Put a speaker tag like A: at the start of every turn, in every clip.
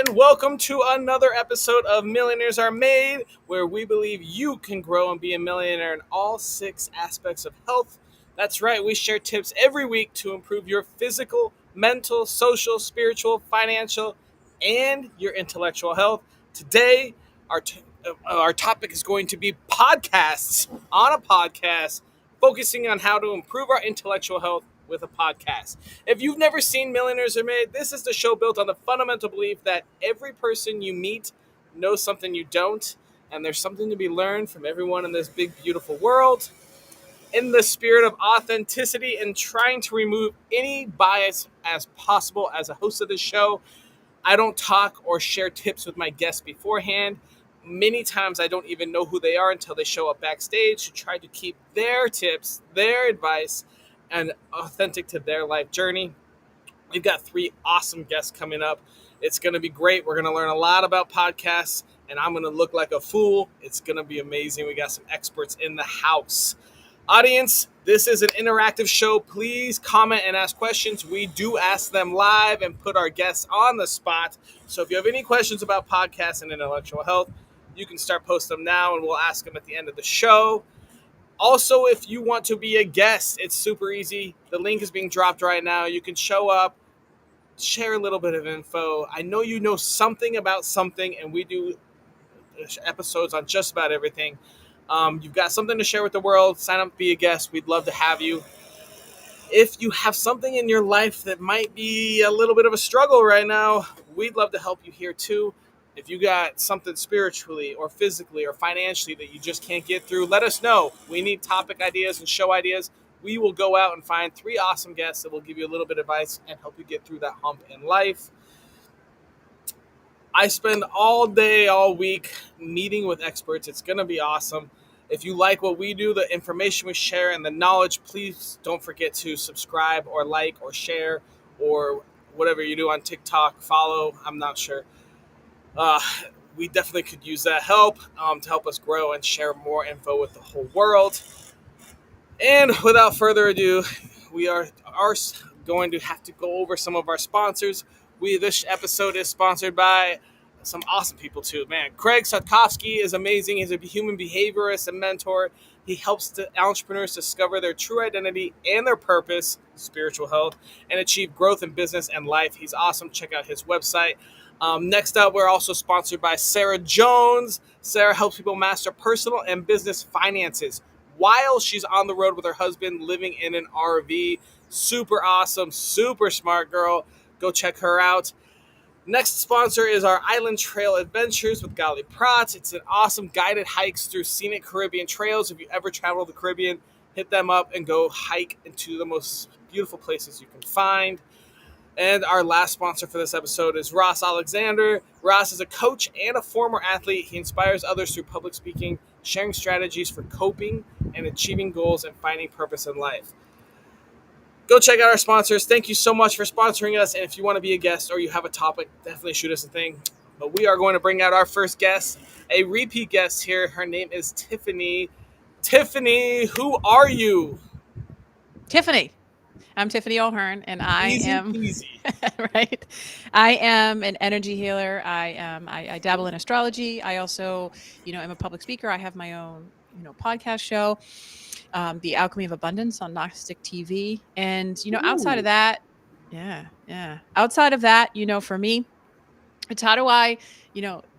A: and welcome to another episode of Millionaires Are Made, where we believe you can grow and be a millionaire in all 6 aspects of health. That's right, we share tips every week to improve your physical, mental, social, spiritual, financial, and your intellectual health. Today, our topic is going to be podcasts on a podcast, focusing on how to improve our intellectual health with a podcast. If you've never seen Millionaires Are Made, this is the show built on the fundamental belief that every person you meet knows something you don't, and there's something to be learned from everyone in this big, beautiful world. In the spirit of authenticity and trying to remove any bias as possible as a host of this show, I don't talk or share tips with my guests beforehand. Many times I don't even know who they are until they show up backstage to try to keep their tips, their advice, and authentic to their life journey. We've got 3 awesome guests coming up. It's going to be great. We're going to learn a lot about podcasts, and I'm going to look like a fool. It's going to be amazing. We got some experts in the house. Audience, this is an interactive show. Please comment and ask questions. We do ask them live and put our guests on the spot. So if you have any questions about podcasts and intellectual health, you can start posting them now, and we'll ask them at the end of the show. Also, if you want to be a guest, it's super easy. The link is being dropped right now. You can show up, share a little bit of info. I know you know something about something, and we do episodes on just about everything. You've got something to share with the world. Sign up, be a guest. We'd love to have you. If you have something in your life that might be a little bit of a struggle right now, we'd love to help you here too. If you got something spiritually or physically or financially that you just can't get through, let us know. We need topic ideas and show ideas. We will go out and find 3 awesome guests that will give you a little bit of advice and help you get through that hump in life. I spend all day, all week meeting with experts. It's going to be awesome. If you like what we do, the information we share, and the knowledge, please don't forget to subscribe or like or share or whatever you do on TikTok, follow. I'm not sure. We definitely could use that help to help us grow and share more info with the whole world. And without further ado, we are going to have to go over some of our sponsors. This episode is sponsored by some awesome people too. Man, Craig Satkovsky is amazing. He's a human behaviorist and mentor. He helps entrepreneurs discover their true identity and their purpose, spiritual health, and achieve growth in business and life. He's awesome. Check out his website. Next up, we're also sponsored by Sarah Jones. Sarah helps people master personal and business finances while she's on the road with her husband living in an RV. Super awesome, super smart girl. Go check her out. Next sponsor is our Island Trail Adventures with Gali Pratt. It's an awesome guided hikes through scenic Caribbean trails. If you ever travel the Caribbean, hit them up and go hike into the most beautiful places you can find. And our last sponsor for this episode is Ross Alexander. Ross is a coach and a former athlete. He inspires others through public speaking, sharing strategies for coping and achieving goals and finding purpose in life. Go check out our sponsors. Thank you so much for sponsoring us. And if you want to be a guest or you have a topic, definitely shoot us a thing. But we are going to bring out our first guest, a repeat guest here. Her name is Tiffany. Tiffany, who are you?
B: Tiffany. I'm Tiffany O'Hearn, and I am
A: Easy.
B: right. I am an energy healer. I dabble in astrology. I also, am a public speaker. I have my own, podcast show, The Alchemy of Abundance on Gnostic TV. And, outside of that, outside of that, for me, it's how do I,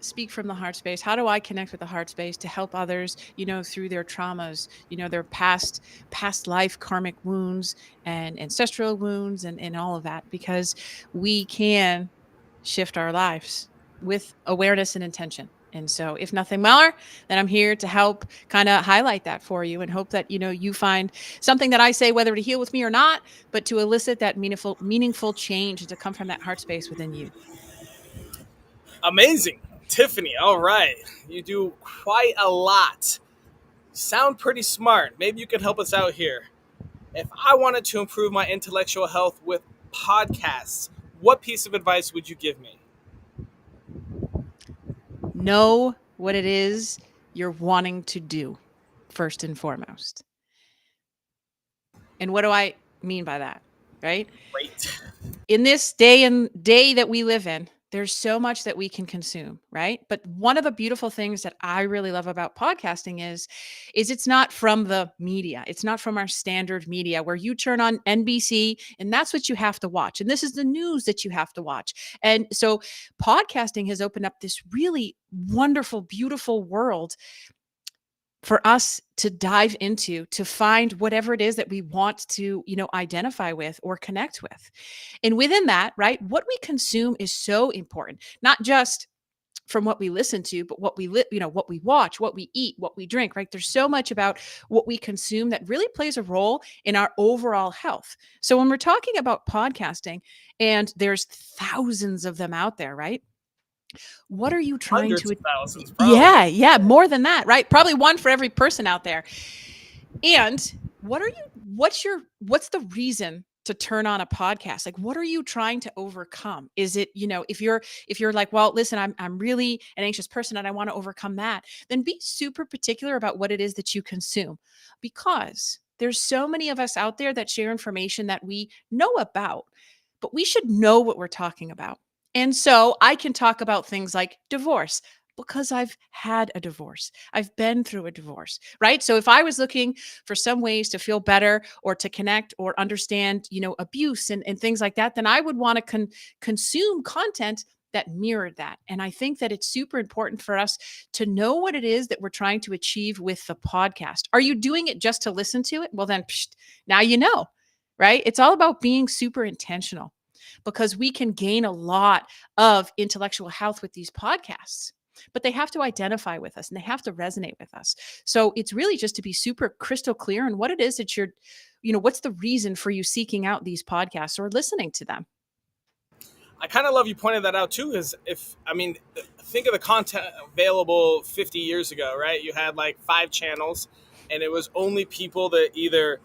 B: speak from the heart space? How do I connect with the heart space to help others, through their traumas, their past life karmic wounds and ancestral wounds and all of that, because we can shift our lives with awareness and intention. And so if nothing more, then I'm here to help kind of highlight that for you and hope that, you find something that I say, whether to heal with me or not, but to elicit that meaningful change and to come from that heart space within you.
A: Amazing. Tiffany, all right. You do quite a lot. You sound pretty smart. Maybe you can help us out here. If I wanted to improve my intellectual health with podcasts, what piece of advice would you give me?
B: Know what it is you're wanting to do, first and foremost. And what do I mean by that? Right?
A: Great.
B: In this day that we live in, There's so much that we can consume, right? But one of the beautiful things that I really love about podcasting is it's not from the media. It's not from our standard media where you turn on NBC and that's what you have to watch. And this is the news that you have to watch. And so podcasting has opened up this really wonderful, beautiful world for us to dive into, to find whatever it is that we want to, identify with or connect with. And within that, right, what we consume is so important, not just from what we listen to, but what we watch, what we eat, what we drink, right? There's so much about what we consume that really plays a role in our overall health. So when we're talking about podcasting, and there's thousands of them out there, right? What are you trying
A: Hundreds
B: to?
A: of thousands, probably.
B: Yeah, more than that, right? Probably one for every person out there. And what's the reason to turn on a podcast? Like, what are you trying to overcome? Is it, if you're like, well, listen, I'm really an anxious person and I want to overcome that, then be super particular about what it is that you consume, because there's so many of us out there that share information that we know about, but we should know what we're talking about. And so I can talk about things like divorce because I've had a divorce. I've been through a divorce, right? So if I was looking for some ways to feel better or to connect or understand, abuse and things like that, then I would want to consume content that mirrored that. And I think that it's super important for us to know what it is that we're trying to achieve with the podcast. Are you doing it just to listen to it? Well, then now you know, right? It's all about being super intentional, because we can gain a lot of intellectual health with these podcasts, but they have to identify with us and they have to resonate with us. So it's really just to be super crystal clear on what it is that what's the reason for you seeking out these podcasts or listening to them.
A: I kind of love you pointed that out too, because think of the content available 50 years ago, right? You had like 5 channels, and it was only people that either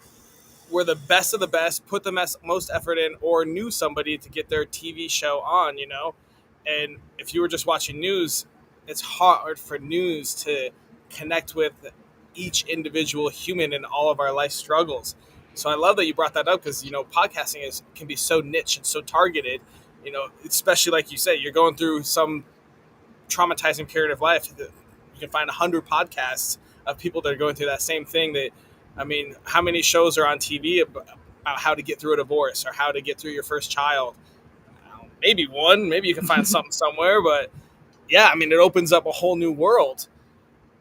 A: were the best of the best, put the most effort in, or knew somebody to get their TV show on. And if you were just watching news, it's hard for news to connect with each individual human in all of our life struggles. So I love that you brought that up, because podcasting can be so niche and so targeted. Especially like you said, you're going through some traumatizing period of life. You can find 100 podcasts of people that are going through that same thing. How many shows are on TV about how to get through a divorce or how to get through your first child? Maybe one, maybe you can find something somewhere, but yeah, it opens up a whole new world.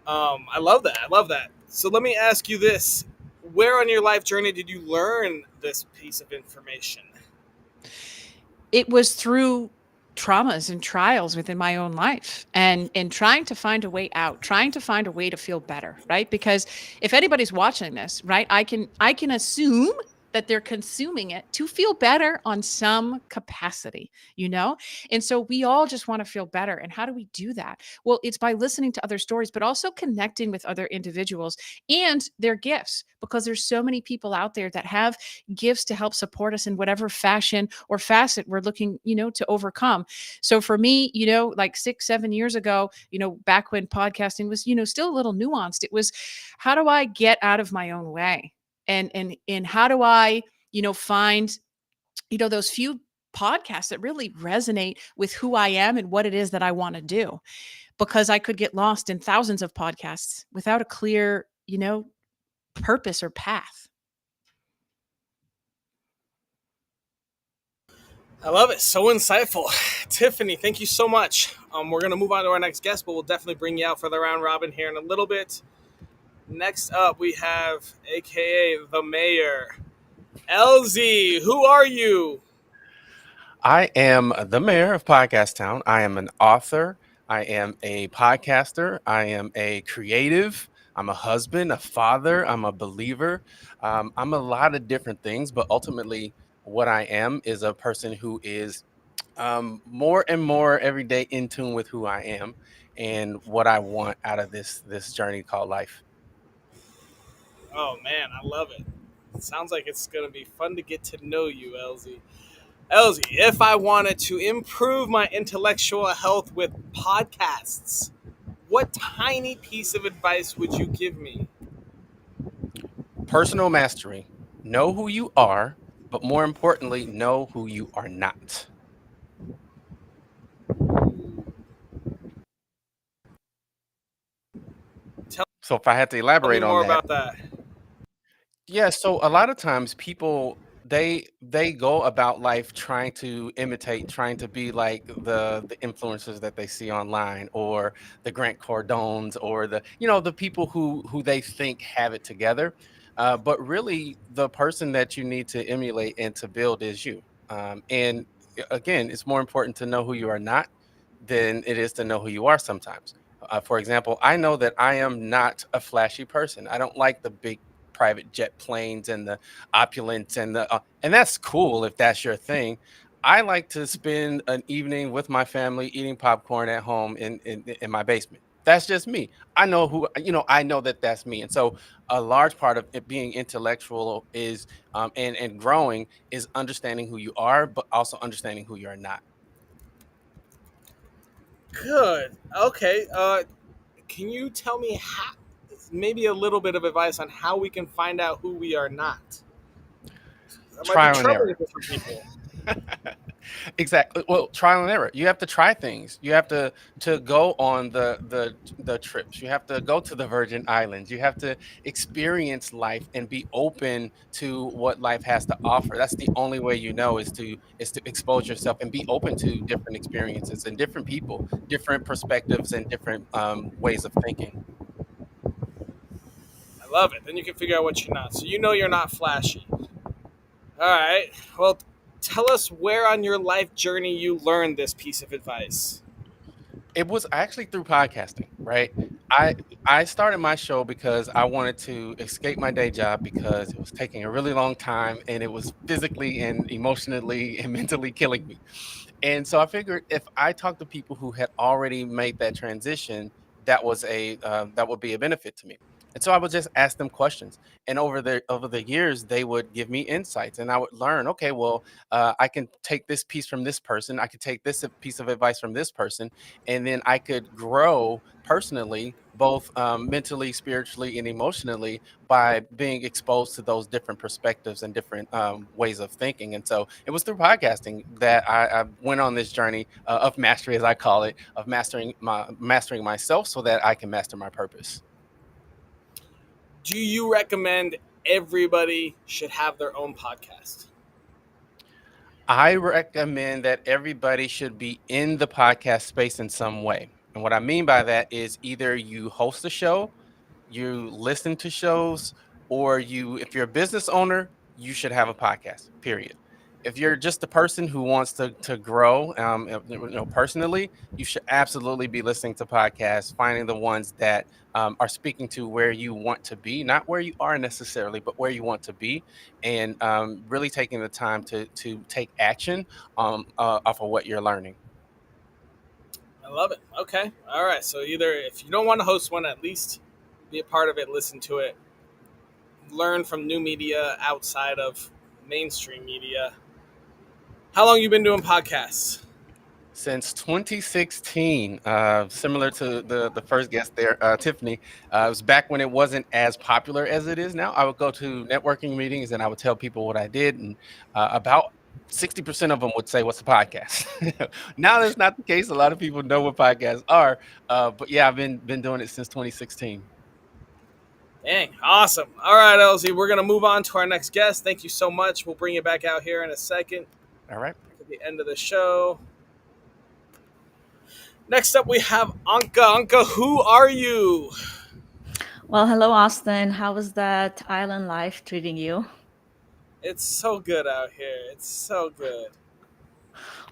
A: I love that. I love that. So let me ask you this. Where on your life journey did you learn this piece of information?
B: It was through traumas and trials within my own life, and trying to find a way out, trying to find a way to feel better, right? Because if anybody's watching this, right, I can assume that they're consuming it to feel better on some capacity, you know? And so we all just want to feel better. And how do we do that? Well, it's by listening to other stories, but also connecting with other individuals and their gifts, because there's so many people out there that have gifts to help support us in whatever fashion or facet we're looking, to overcome. So for me, like 6, 7 years ago, back when podcasting was, still a little nuanced, it was, how do I get out of my own way? And how do I, find, those few podcasts that really resonate with who I am and what it is that I want to do? Because I could get lost in thousands of podcasts without a clear, purpose or path.
A: I love it. So insightful. Tiffany, thank you so much. We're going to move on to our next guest, but we'll definitely bring you out for the round robin here in a little bit. Next up, we have AKA the Mayor. LZ, who are you?
C: I am the mayor of Podcast Town. I am an author. I am a podcaster. I am a creative. I'm a husband, a father. I'm a believer. I'm a lot of different things, but ultimately, what I am is a person who is more and more every day in tune with who I am and what I want out of this journey called life.
A: Oh, man, I love it. It sounds like it's going to be fun to get to know you, LZ. LZ, if I wanted to improve my intellectual health with podcasts, what tiny piece of advice would you give me?
C: Personal mastery. Know who you are, but more importantly, know who you are not. So if I had to
A: Tell me
C: elaborate on
A: more
C: that,
A: about that.
C: yeah, so a lot of times people they go about life trying to imitate, trying to be like the influencers that they see online, or the Grant Cardones, or the the people who they think have it together. But really, the person that you need to emulate and to build is you. And again, it's more important to know who you are not than it is to know who you are sometimes. For example, I know that I am not a flashy person. I don't like the big private jet planes and the opulence and that's cool if that's your thing. I like to spend an evening with my family eating popcorn at home in my basement. That's just me. I know I know that that's me. And so a large part of it being intellectual is and growing is understanding who you are, but also understanding who you are not.
A: Good. Okay. Can you tell me how, maybe a little bit of advice on how we can find out who we are not? That might be
C: Trial and error.
A: troubling for some people.
C: Exactly. Well, trial and error. You have to try things. You have to go on the trips. You have to go to the Virgin Islands. You have to experience life and be open to what life has to offer. That's the only way you know is to expose yourself and be open to different experiences and different people, different perspectives, and different ways of thinking.
A: I love it. Then you can figure out what you're not. So you know you're not flashy. All right. Well, tell us where on your life journey you learned this piece of advice.
C: It was actually through podcasting, right? I I started my show because I wanted to escape my day job because it was taking a really long time and it was physically and emotionally and mentally killing me. And so I figured if I talked to people who had already made that transition, that would be a benefit to me. And so I would just ask them questions, and over the years, they would give me insights, and I would learn. Okay, well, I can take this piece from this person. I could take this piece of advice from this person, and then I could grow personally, both mentally, spiritually, and emotionally by being exposed to those different perspectives and different ways of thinking. And so it was through podcasting that I went on this journey of mastery, as I call it, of mastering myself so that I can master my purpose.
A: Do you recommend everybody should have their own podcast?
C: I recommend that everybody should be in the podcast space in some way. And what I mean by that is either you host a show, you listen to shows, or if you're a business owner, you should have a podcast, period. If you're just a person who wants to grow, personally, you should absolutely be listening to podcasts, finding the ones that are speaking to where you want to be, not where you are necessarily, but where you want to be, and really taking the time to take action off of what you're learning.
A: I love it. Okay. All right. So either if you don't want to host one, at least be a part of it, listen to it, learn from new media outside of mainstream media. How long you been doing podcasts?
C: Since 2016, similar to the first guest there, Tiffany, it was back when it wasn't as popular as it is now. I would go to networking meetings and I would tell people what I did, and about 60% of them would say, "What's a podcast?" Now that's not the case. A lot of people know what podcasts are, but yeah, I've been doing it since 2016.
A: Dang, awesome. All right, Elsie, we're going to move on to our next guest. Thank you so much. We'll bring you back out here in a second
C: All right.
A: at the end of the show. Next up, we have Anka. Anka, who are you?
D: Well, hello, Austin. How was that island life treating you?
A: It's so good out here. It's so good.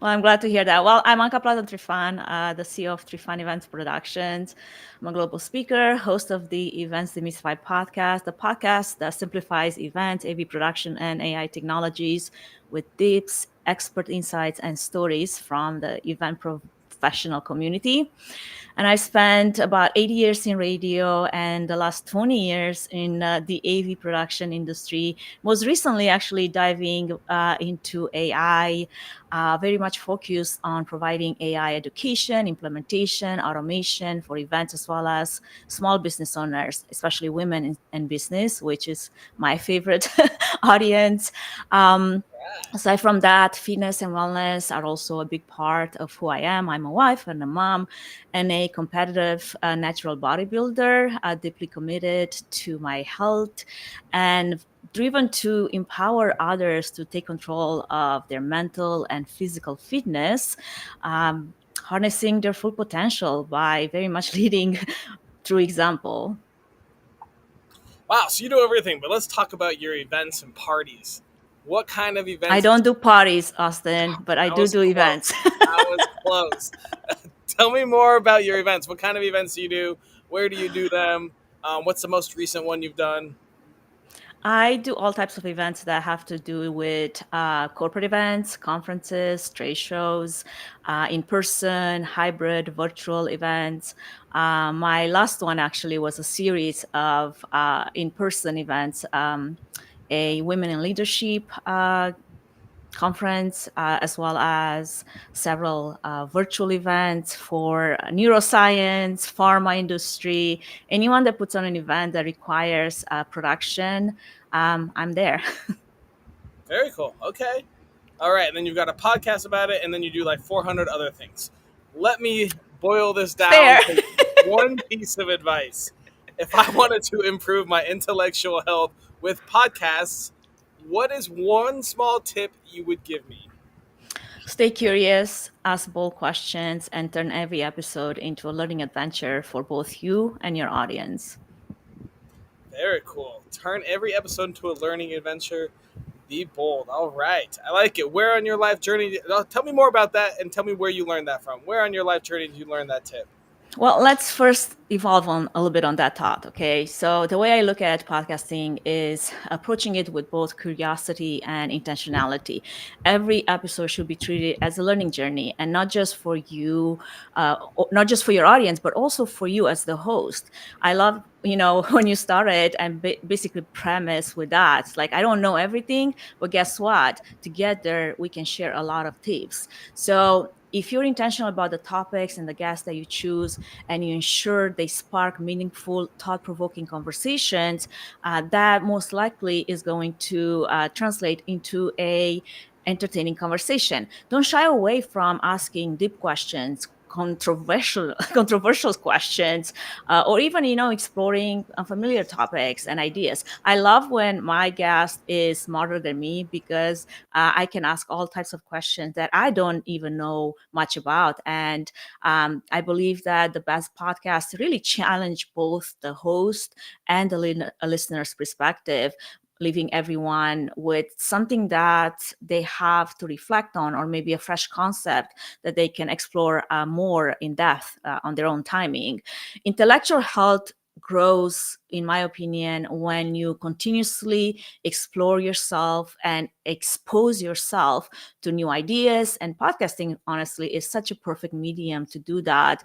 D: Well, I'm glad to hear that. Well, I'm Anka Plata Trifan, the CEO of Trifan Events Productions. I'm a global speaker, host of the Events Demystified podcast, the podcast that simplifies events, AV production, and AI technologies with tips, expert insights, and stories from the event professional community. And I spent about 8 years in radio and the last 20 years in the AV production industry. Most recently, actually diving into AI, very much focused on providing AI education, implementation, automation for events, as well as small business owners, especially women in business, which is my favorite audience. Um, Aside from that, fitness and wellness are also a big part of who I am. I'm a wife and a mom and a competitive natural bodybuilder, deeply committed to my health and driven to empower others to take control of their mental and physical fitness, harnessing their full potential by very much leading through example.
A: Wow, so you do everything, but let's talk about your events and parties. What kind of
D: I
A: events?
D: don't do parties, Austin, but I
A: That
D: do
A: was
D: do events.
A: close. That was close. Tell me more about your events. What kind of events do you do? Where do you do them? What's the most recent one you've done?
D: I do all types of events that have to do with corporate events, conferences, trade shows, in person, hybrid, virtual events. My last one actually was a series of in person events, a Women in Leadership conference, as well as several virtual events for neuroscience, pharma industry, anyone that puts on an event that requires production. I'm there.
A: Very cool. Okay. All right. And then you've got a podcast about it, and then you do like 400 other things. Let me boil this down
D: Fair.
A: to one piece of advice. If I wanted to improve my intellectual health with podcasts, what is one small tip you would give me?
D: Stay curious, ask bold questions, and turn every episode into a learning adventure for both you and your audience.
A: Very cool. Turn every episode into a learning adventure. Be bold. All right. I like it. Where on your life journey? Tell me more about that and tell me where you learned that from. Where on your life journey did you learn that tip?
D: Well, let's first evolve on a little bit on that thought. Okay. So the way I look at podcasting is approaching it with both curiosity and intentionality. Every episode should be treated as a learning journey, and not just for you, not just for your audience, but also for you as the host. I love, when you started and basically premise with that. It's like, I don't know everything, but guess what? Together, we can share a lot of tips. So if you're intentional about the topics and the guests that you choose, and you ensure they spark meaningful, thought-provoking conversations, that most likely is going to translate into a entertaining conversation. Don't shy away from asking deep questions, controversial questions, or even exploring unfamiliar topics and ideas. I love when my guest is smarter than me, because I can ask all types of questions that I don't even know much about. And I believe that the best podcasts really challenge both the host and the listener's perspective, leaving everyone with something that they have to reflect on, or maybe a fresh concept that they can explore more in depth on their own timing. Intellectual health grows, in my opinion, when you continuously explore yourself and expose yourself to new ideas. And podcasting, honestly, is such a perfect medium to do that.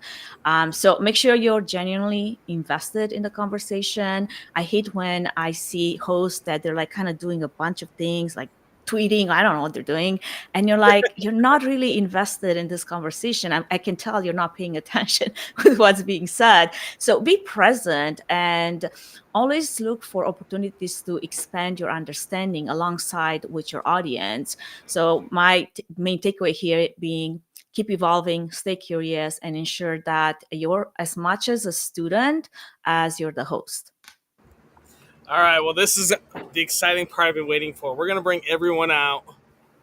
D: So make sure you're genuinely invested in the conversation. I hate when I see hosts that they're like kind of doing a bunch of things, like tweeting. I don't know what they're doing. And you're like, you're not really invested in this conversation. I can tell you're not paying attention with what's being said. So be present and always look for opportunities to expand your understanding alongside with your audience. So my main takeaway here being, keep evolving, stay curious, and ensure that you're as much as a student as you're the host.
A: All right. Well, this is the exciting part I've been waiting for. We're going to bring everyone out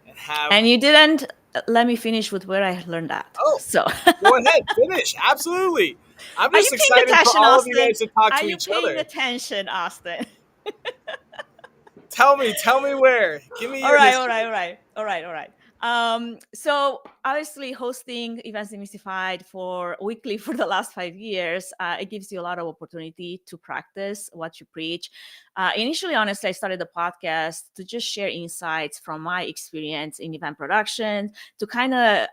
A: and have.
D: And you didn't let me finish with where I learned that.
A: Oh,
D: So,
A: go ahead. Finish. Absolutely. I'm
D: are
A: just
D: you paying
A: excited for
D: attention,
A: all of you
D: Austin?
A: guys to talk
D: Are
A: to
D: you
A: each
D: paying
A: other.
D: attention, Austin?
A: Tell me where. Give me
D: All
A: your
D: right,
A: history.
D: all right. So obviously hosting Events Demystified for weekly for the last 5 years, it gives you a lot of opportunity to practice what you preach. Initially, honestly, I started the podcast to just share insights from my experience in event production, to kind of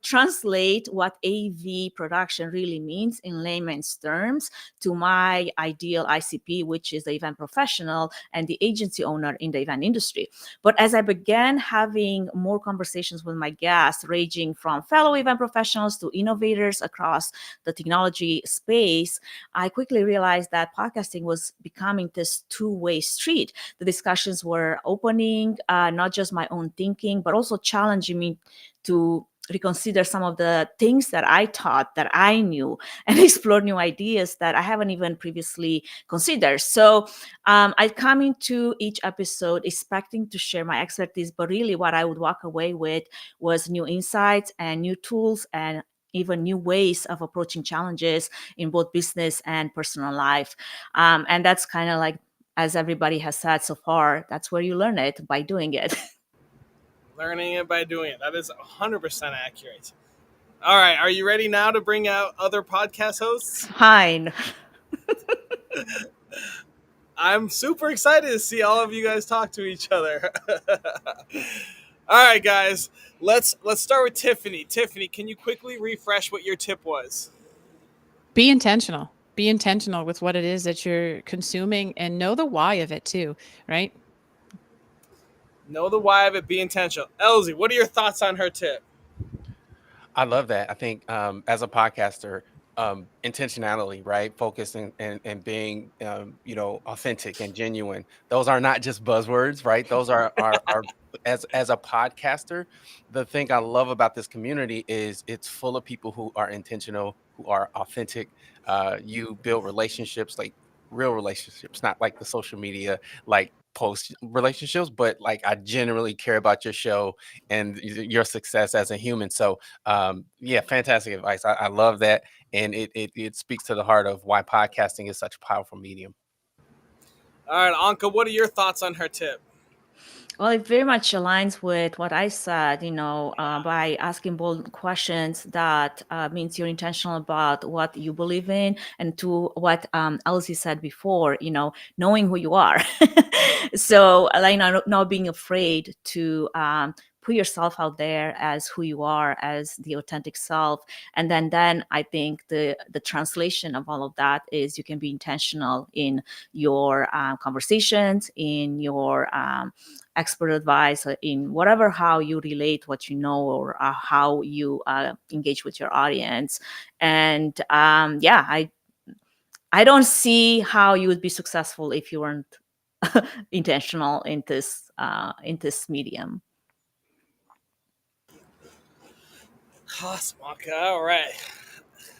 D: translate what AV production really means in layman's terms to my ideal ICP, which is the event professional and the agency owner in the event industry. But as I began having more more conversations with my guests, ranging from fellow event professionals to innovators across the technology space, I quickly realized that podcasting was becoming this two-way street. The discussions were opening not just my own thinking, but also challenging me to reconsider some of the things that I taught that I knew and explore new ideas that I haven't even previously considered. So I come into each episode expecting to share my expertise, but really what I would walk away with was new insights and new tools and even new ways of approaching challenges in both business and personal life. And that's kind of like, as everybody has said so far, that's where you learn it, by doing it.
A: Learning it by doing it. That is 100% accurate. All right, are you ready now to bring out other podcast hosts?
D: Fine.
A: I'm super excited to see all of you guys talk to each other. All right, guys, let's start with Tiffany. Tiffany, can you quickly refresh what your tip was?
B: Be intentional. Be intentional with what it is that you're consuming and know the why of it too, right?
A: Know the why of it. Be intentional. Elsie, what are your thoughts on her tip?
C: I love that. I think as a podcaster, intentionality, right? Focusing and being, authentic and genuine. Those are not just buzzwords, right? Those are as a podcaster, the thing I love about this community is it's full of people who are intentional, who are authentic. You build relationships, like real relationships, not like the social media, like post relationships, but like I genuinely care about your show and your success as a human. So yeah, fantastic advice. I love that. And it speaks to the heart of why podcasting is such a powerful medium.
A: All right, Anka, what are your thoughts on her tip?
D: Well, it very much aligns with what I said, by asking bold questions that means you're intentional about what you believe in, and to what Elsie said before, knowing who you are. So, like, not being afraid to put yourself out there as who you are, as the authentic self. And then I think the translation of all of that is you can be intentional in your conversations, in your expert advice, in whatever, how you relate what you know, or how you engage with your audience. And yeah, I don't see how you would be successful if you weren't intentional in this medium.
A: Awesome, Anka. All right.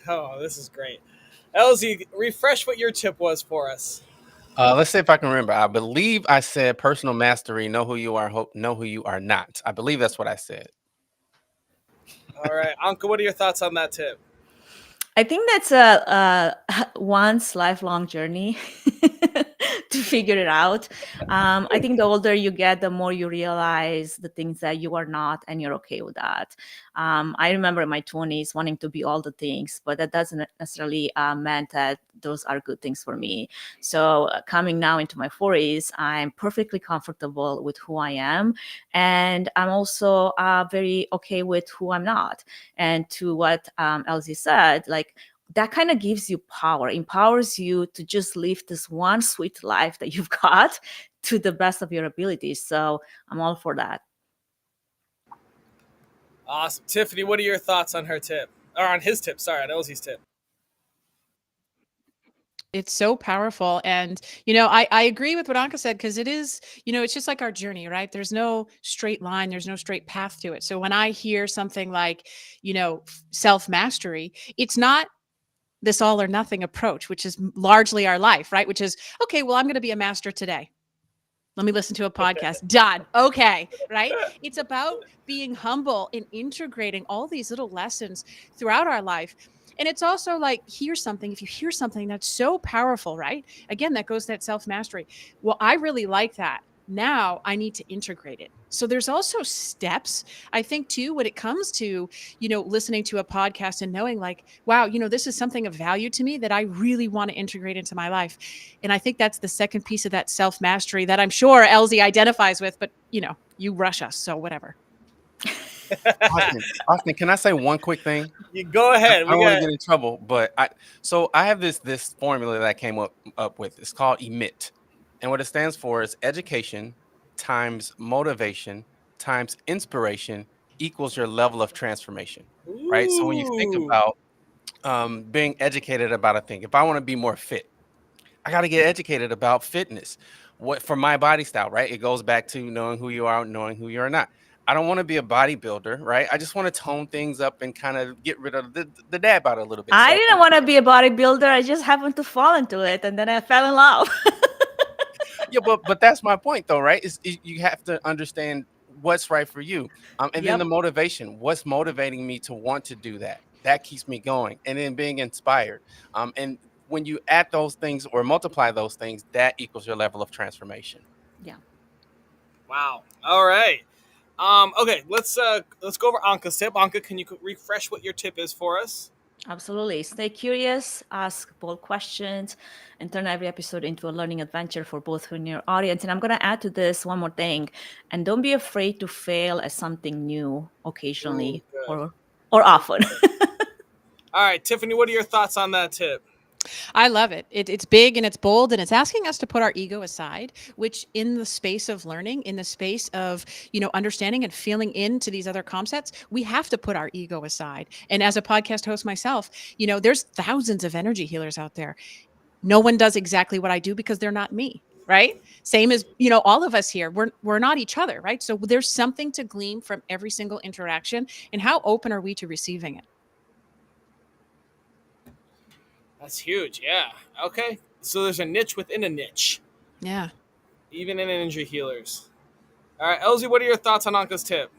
A: Oh, this is great. Elsie, refresh what your tip was for us.
C: Let's see if I can remember. I believe I said personal mastery, know who you are, know who you are not. I believe that's what I said.
A: All right, Anka, what are your thoughts on that tip?
D: I think that's a one's lifelong journey to figure it out. I think the older you get, the more you realize the things that you are not, and you're okay with that. I remember in my 20s wanting to be all the things, but that doesn't necessarily meant that those are good things for me. So coming now into my 40s, I'm perfectly comfortable with who I am, and I'm also very okay with who I'm not. And to what Elsie said, like, that kind of gives you power, empowers you to just live this one sweet life that you've got to the best of your abilities. So I'm all for that.
A: Awesome. Tiffany, what are your thoughts on her tip? Or on his tip, sorry, on Elsie's tip.
B: It's so powerful. And, I agree with what Anka said, because it is, it's just like our journey, right? There's no straight line, there's no straight path to it. So when I hear something like, self mastery, it's not this all or nothing approach, which is largely our life, right? Which is, okay, well, I'm going to be a master today. Let me listen to a podcast. Done. Okay. Right. It's about being humble and integrating all these little lessons throughout our life. And it's also like, hear something. If you hear something that's so powerful, right? Again, that goes to that self mastery. Well, I really like that. Now I need to integrate it. So there's also steps, I think, too, when it comes to, listening to a podcast and knowing like, wow, this is something of value to me that I really want to integrate into my life. And I think that's the second piece of that self mastery that I'm sure Elsie identifies with, but you rush us. So whatever.
C: Austin, can I say one quick thing?
A: You go ahead.
C: I don't want to get in trouble, but I have this formula that I came up with. It's called EMIT, and what it stands for is education times motivation times inspiration equals your level of transformation, right? So when you think
A: Ooh.
C: about being educated about a thing, if I want to be more fit, I got to get educated about fitness. What for my body style, right? It goes back to knowing who you are, knowing who you are not. I don't want to be a bodybuilder, right? I just want to tone things up and kind of get rid of the dab out a little bit.
D: I
C: So I
D: didn't
C: can,
D: want to be a bodybuilder. I just happened to fall into it, and then I fell in love.
C: yeah, but that's my point though, right? You have to understand what's right for you, and then the
D: Yep.
C: motivation. What's motivating me to want to do that? That keeps me going, and then being inspired. And when you add those things or multiply those things, that equals your level of transformation.
D: Yeah.
A: Wow. All right. Okay, let's go over Anka's tip. Anka, can you refresh what your tip is for us?
D: Absolutely. Stay curious, ask bold questions, and turn every episode into a learning adventure for both you and your audience. And I'm going to add to this one more thing. And don't be afraid to fail at something new
A: Ooh,
D: occasionally
A: good.
D: or often.
A: All right, Tiffany, what are your thoughts on that tip?
B: I love it. It's big and it's bold and it's asking us to put our ego aside, which in the space of learning, in the space of, understanding and feeling into these other concepts, we have to put our ego aside. And as a podcast host myself, there's thousands of energy healers out there. No one does exactly what I do because they're not me. Right. Same as, all of us here, we're not each other. Right. So there's something to glean from every single interaction. And how open are we to receiving it?
A: That's huge. Yeah. Okay. So there's a niche within a niche,
B: Yeah.
A: even in energy healers. All right, Elsie, what are your thoughts on Anka's tip?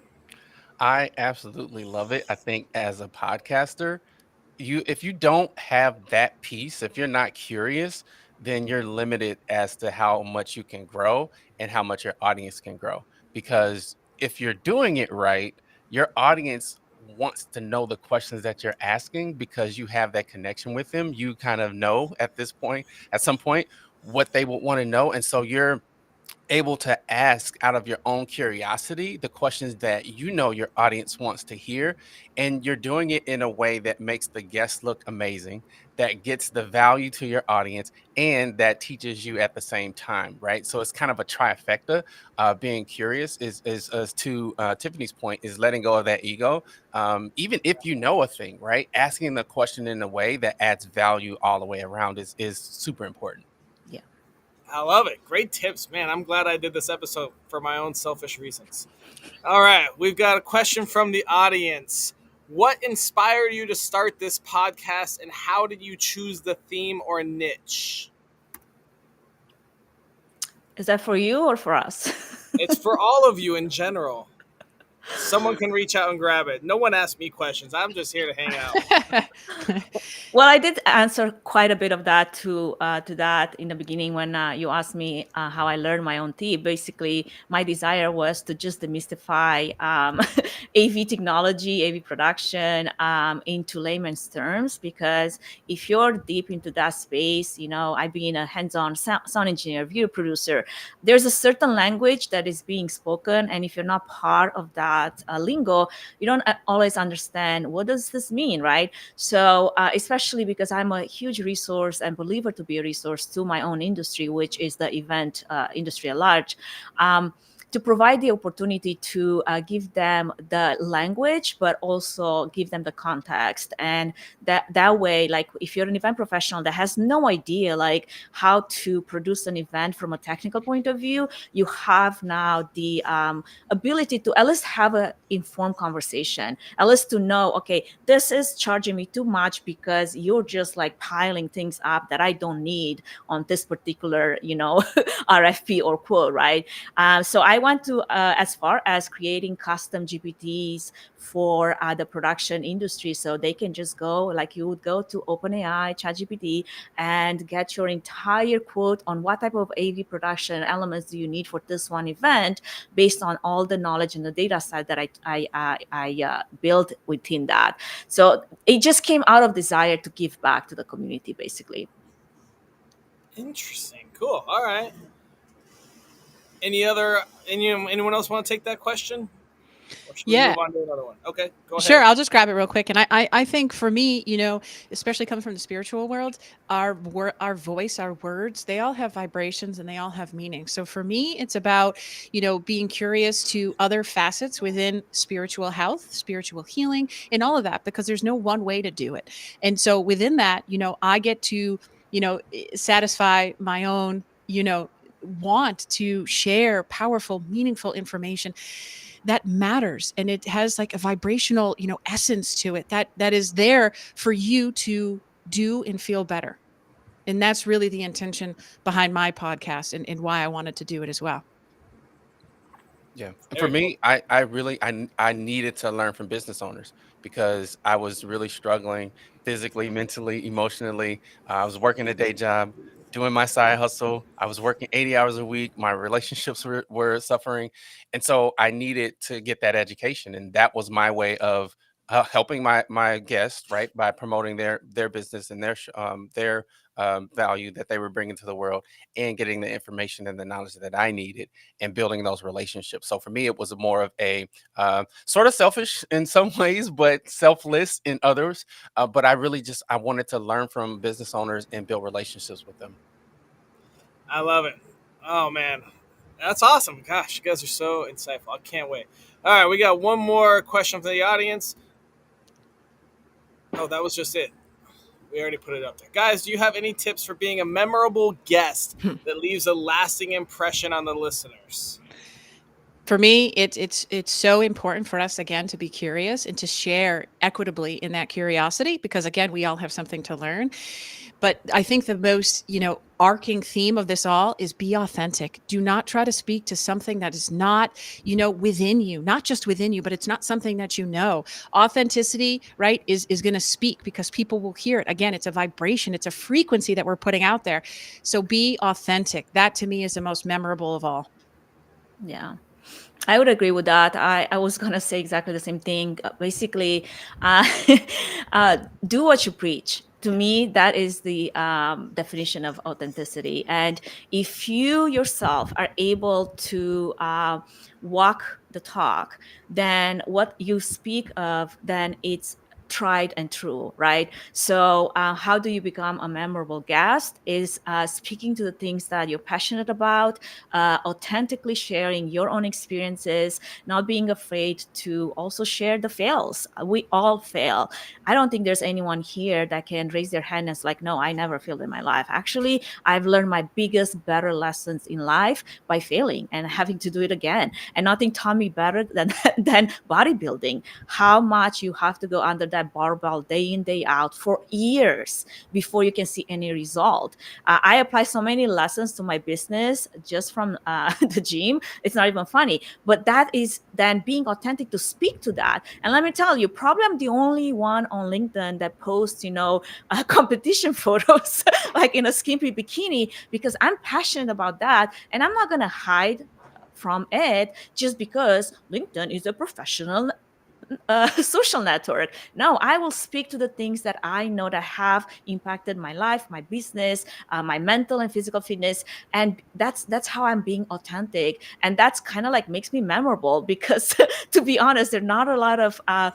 C: I absolutely love it. I think as a podcaster, if you don't have that piece, if you're not curious, then you're limited as to how much you can grow and how much your audience can grow. Because if you're doing it right, your audience wants to know the questions that you're asking because you have that connection with them. You kind of know at this point, at some point, what they would want to know. And so you're able to ask out of your own curiosity the questions that your audience wants to hear, and you're doing it in a way that makes the guest look amazing, that gets the value to your audience, and that teaches you at the same time, right? So it's kind of a trifecta. Being curious is to Tiffany's point, is letting go of that ego. Even if you know a thing, right, asking the question in a way that adds value all the way around is super important.
D: Yeah.
A: I love it. Great tips, man. I'm glad I did this episode for my own selfish reasons. All right, we've got a question from the audience. What inspired you to start this podcast, and how did you choose the theme or niche?
D: Is that for you or for us?
A: It's for all of you in general. Someone can reach out and grab it. No one asked me questions. I'm just here to hang out.
D: Well, I did answer quite a bit of that to that in the beginning when you asked me how I learned my own tip. Basically, my desire was to just demystify AV technology, AV production into layman's terms. Because if you're deep into that space, I've been a hands-on sound engineer, video producer. There's a certain language that is being spoken, and if you're not part of that lingo, you don't always understand what does this mean, right? So, especially because I'm a huge resource and believer to be a resource to my own industry, which is the event industry at large. To provide the opportunity to give them the language, but also give them the context, and that way, like if you're an event professional that has no idea like how to produce an event from a technical point of view, you have now the ability to at least have an informed conversation, at least to know, okay, this is charging me too much because you're just like piling things up that I don't need on this particular, RFP or quote, right? So I want to, as far as creating custom GPTs for the production industry, so they can just go like you would go to OpenAI, ChatGPT, and get your entire quote on what type of AV production elements do you need for this one event, based on all the knowledge and the data set that I built within that. So it just came out of desire to give back to the community, basically.
A: Interesting. Cool. All right. Anyone else want to take that question? or should we
B: Yeah.
A: move on to another one? Okay, go
B: Sure,
A: ahead.
B: I'll just grab it real quick. And I think for me, especially coming from the spiritual world, our voice, our words, they all have vibrations and they all have meaning. So for me, it's about, being curious to other facets within spiritual health, spiritual healing, and all of that, because there's no one way to do it. And so within that, I get to, satisfy my own, want to share powerful, meaningful information that matters, and it has like a vibrational essence to it that is there for you to do and feel better. And that's really the intention behind my podcast, and why I wanted to do it as well.
C: Yeah. And for
A: Very cool.
C: me, I really I needed to learn from business owners because I was really struggling physically, mentally, emotionally. I was working a day job, doing my side hustle. I was working 80 hours a week. My relationships were suffering. And so I needed to get that education. And that was my way of helping my guests, right, by promoting their business and their value that they were bringing to the world, and getting the information and the knowledge that I needed, and building those relationships. So for me, it was more of a sort of selfish in some ways, but selfless in others. But I really just I wanted to learn from business owners and build relationships with them.
A: I love it. Oh man, that's awesome. Gosh, you guys are so insightful. I can't wait. All right, we got one more question from the audience. Oh, that was just it. We already put it up there. Guys, do you have any tips for being a memorable guest that leaves a lasting impression on the listeners?
B: For me, it's so important for us, again, to be curious and to share equitably in that curiosity, because again, we all have something to learn. But I think the most, arcing theme of this all is be authentic. Do not try to speak to something that is not, within you, not just within you, but it's not something that you know. Authenticity, right, is going to speak because people will hear it. Again, it's a vibration, it's a frequency that we're putting out there. So be authentic. That to me is the most memorable of all.
D: Yeah. I would agree with that. I was going to say exactly the same thing. Basically, uh, do what you preach. To me, that is the definition of authenticity. And if you yourself are able to walk the talk, then what you speak of, then it's tried and true, right? So how do you become a memorable guest is speaking to the things that you're passionate about, authentically sharing your own experiences, not being afraid to also share the fails. We all fail. I don't think there's anyone here that can raise their hand and is like, no, I never failed in my life. Actually, I've learned my biggest, better lessons in life by failing and having to do it again. And nothing taught me better than, than bodybuilding. How much you have to go under that barbell day in, day out for years before you can see any result. I apply so many lessons to my business just from the gym. It's not even funny, but that is then being authentic to speak to that. And let me tell you, probably I'm the only one on LinkedIn that posts, competition photos like in a skimpy bikini, because I'm passionate about that, and I'm not gonna hide from it just because LinkedIn is a professional social network. No, I will speak to the things that I know that have impacted my life, my business, my mental and physical fitness, and that's how I'm being authentic, and that's kind of like makes me memorable because, to be honest, there are not a lot of uh,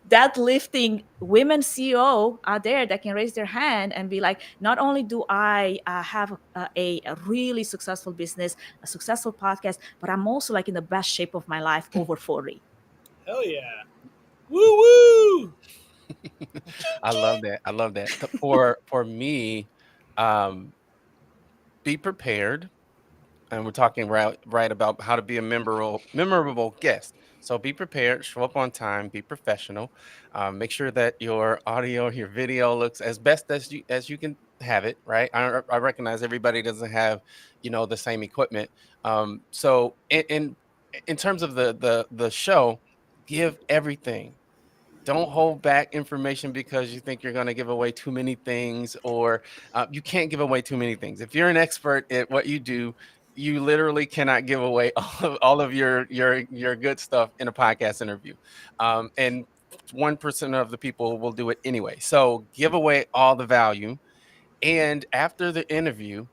D: deadlifting women CEO out there that can raise their hand and be like, not only do I have a really successful business, a successful podcast, but I'm also like in the best shape of my life over 40.
A: Hell yeah. Woo woo.
C: I love that. I love that. For me, um, be prepared, and we're talking right about how to be a memorable guest. So be prepared, show up on time, be professional, make sure that your audio, your video looks as best as you can have it. Right? I recognize everybody doesn't have the same equipment. So in terms of the show, give everything. Don't hold back information because you think you're going to give away too many things, or you can't give away too many things. If you're an expert at what you do, you literally cannot give away all of your good stuff in a podcast interview. And 1% of the people will do it anyway. So give away all the value. And after the interview,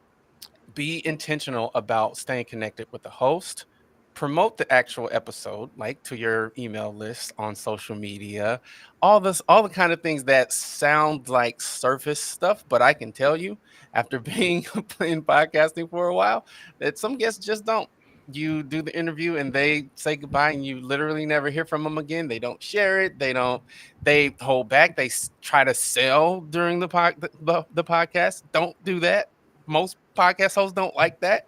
C: be intentional about staying connected with the host, promote the actual episode, like to your email list on social media, all the kind of things that sound like surface stuff. But I can tell you, after being in podcasting for a while, that some guests just don't. You do the interview and they say goodbye, and you literally never hear from them again. They don't share it. They don't. They hold back. They try to sell during the podcast. Don't do that. Most podcast hosts don't like that.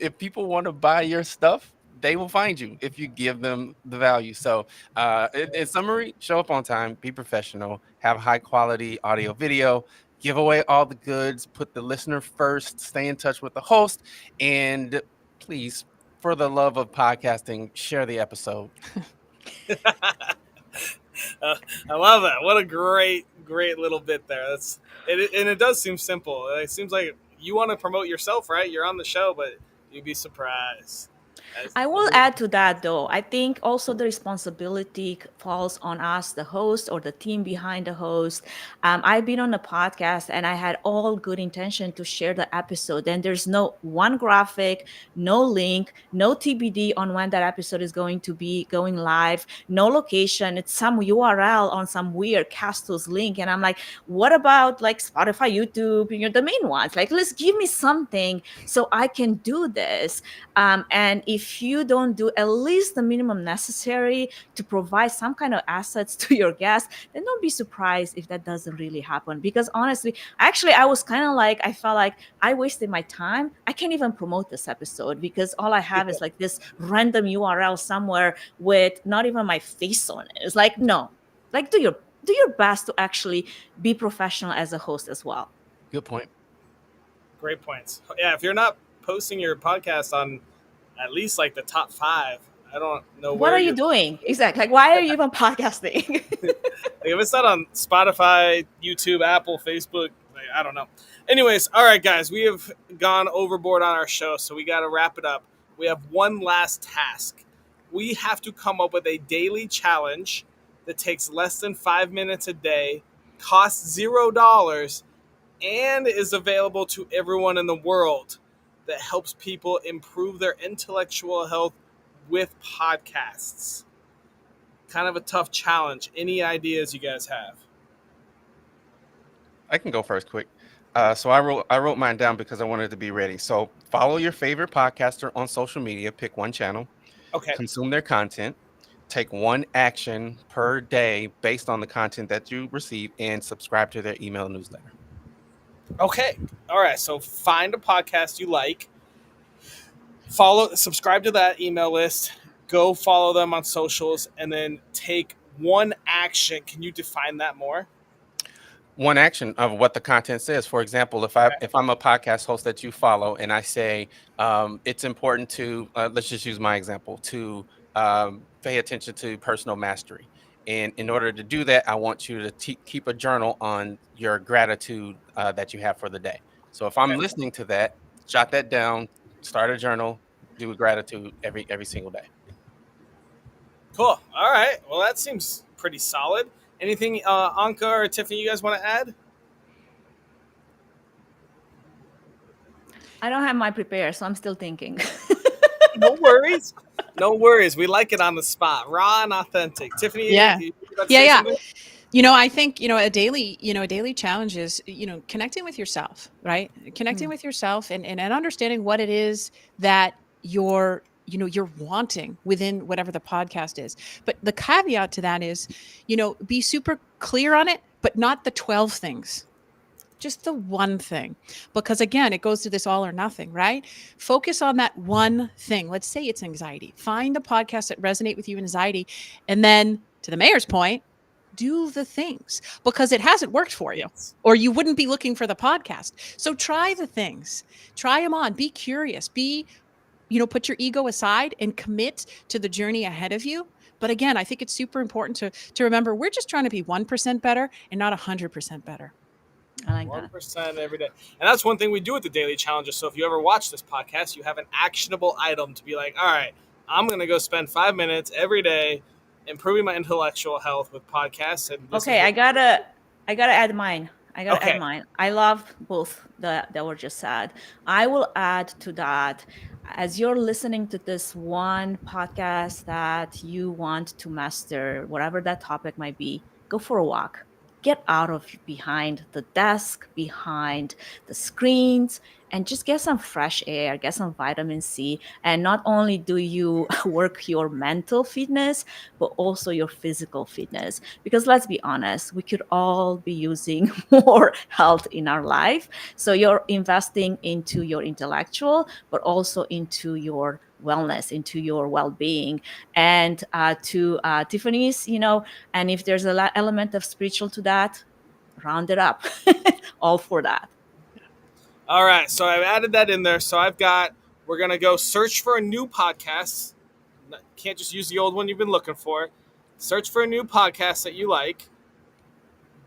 C: If people want to buy your stuff, they will find you if you give them the value. So, in summary, show up on time, be professional, have high quality audio, video, give away all the goods, put the listener first, stay in touch with the host, and please, for the love of podcasting, share the episode.
A: I love that. What a great little bit there. That's it, and it does seem simple. It seems like you want to promote yourself, right? You're on the show, but you'd be surprised.
D: I will add to that though. I think also the responsibility falls on us, the host or the team behind the host. I've been on a podcast and I had all good intention to share the episode. And there's no one graphic, no link, no TBD on when that episode is going to be going live, no location. It's some URL on some weird Castos link. And I'm like, what about like Spotify, YouTube, the main ones? Like, let's give me something so I can do this. And if you don't do at least the minimum necessary to provide some kind of assets to your guests, then don't be surprised if that doesn't really happen. Because honestly, actually, I was kind of like, I felt like I wasted my time. I can't even promote this episode because all I have is like this random URL somewhere with not even my face on it. It's like, no, like do your best to actually be professional as a host as well.
C: Good point.
A: Great points. Yeah, if you're not posting your podcast on at least like the top 5, I don't know
D: What
A: where
D: are you doing exactly? Like, why are you even podcasting?
A: Like if it's not on Spotify, YouTube, Apple, Facebook, like, I don't know. Anyways, all right, guys, we have gone overboard on our show, so we got to wrap it up. We have one last task. We have to come up with a daily challenge that takes less than 5 minutes a day, costs $0, and is available to everyone in the world that helps people improve their intellectual health with podcasts. Kind of a tough challenge. Any ideas you guys have?
C: I can go first quick. So I wrote mine down because I wanted to be ready. So follow your favorite podcaster on social media, pick one channel,
A: Okay.
C: consume their content, take one action per day based on the content that you receive, and subscribe to their email newsletter.
A: Okay. All right. So find a podcast you like, subscribe to that email list, go follow them on socials, and then take one action. Can you define that more?
C: One action of what the content says. For example, if I'm a podcast host that you follow and I say it's important to let's just use my example to pay attention to personal mastery. And in order to do that, I want you to keep a journal on your gratitude that you have for the day. So if I'm
A: Okay.
C: listening to that, jot that down, start a journal, do a gratitude every single day.
A: Cool. All right. Well, that seems pretty solid. Anything, Anka or Tiffany, you guys want to add?
D: I don't have my prepared, so I'm still thinking.
A: No worries. No worries. We like it on the spot, raw and authentic. Tiffany,
B: Yeah.
A: you about to say
B: Yeah.
A: something?
B: I think, a daily challenge is, connecting with yourself, right? Connecting with yourself and understanding what it is that you're wanting within whatever the podcast is. But the caveat to that is, be super clear on it, but not the 12 things. Just the one thing. Because again, it goes to this all or nothing, right? Focus on that one thing. Let's say it's anxiety. Find the podcasts that resonate with you in anxiety. And then to the mayor's point, do the things because it hasn't worked for you
A: Yes.
B: or you wouldn't be looking for the podcast. So try the things, try them on, be curious, put your ego aside and commit to the journey ahead of you. But again, I think it's super important to remember we're just trying to be 1% better and not 100% better.
D: I like that.
A: 1% every day. And that's one thing we do with the daily challenges. So if you ever watch this podcast, you have an actionable item to be like, all right, I'm going to go spend 5 minutes every day improving my intellectual health with podcasts. And
D: Okay, I gotta add mine. I love both that were just said. I will add to that as you're listening to this one podcast that you want to master, whatever that topic might be, go for a walk. Get out of behind the desk, behind the screens, and just get some fresh air, get some vitamin C. And not only do you work your mental fitness, but also your physical fitness. Because let's be honest, we could all be using more health in our life. So you're investing into your intellectual, but also into your wellness, into your well-being. And to Tiffany's, and if there's a element of spiritual to that, round it up. All for that.
A: All right, so I've added that in there. So we're going to go search for a new podcast. Can't just use the old one you've been looking for. Search for a new podcast that you like.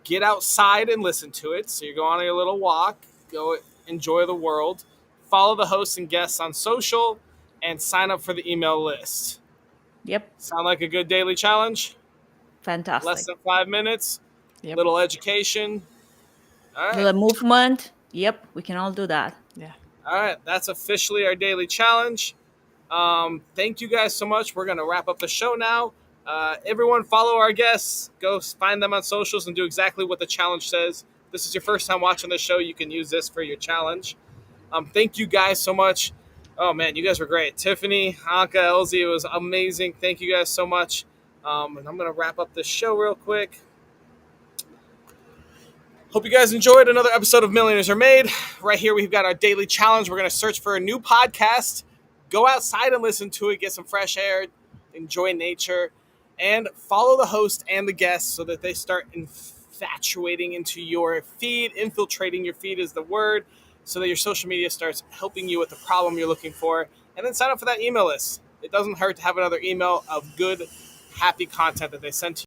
A: Get outside and listen to it. So you go on your little walk, go enjoy the world, follow the hosts and guests on social, and sign up for the email list.
D: Yep.
A: Sound like a good daily challenge?
D: Fantastic.
A: Less than 5 minutes.
B: Yep.
A: Little education. All right.
D: Little movement. Yep, we can all do that.
B: Yeah.
A: All right. That's officially our daily challenge. Thank you guys so much. We're going to wrap up the show now. Everyone follow our guests. Go find them on socials and do exactly what the challenge says. If this is your first time watching the show, you can use this for your challenge. Thank you guys so much. Oh, man, you guys were great. Tiffany, Anka, Elsie, it was amazing. Thank you guys so much. And I'm going to wrap up this show real quick. Hope you guys enjoyed another episode of Millionaires Are Made. Right here, we've got our daily challenge. We're going to search for a new podcast. Go outside and listen to it. Get some fresh air. Enjoy nature. And follow the host and the guests so that they start infatuating into your feed. Infiltrating your feed is the word. So that your social media starts helping you with the problem you're looking for. And then sign up for that email list. It doesn't hurt to have another email of good, happy content that they send to you.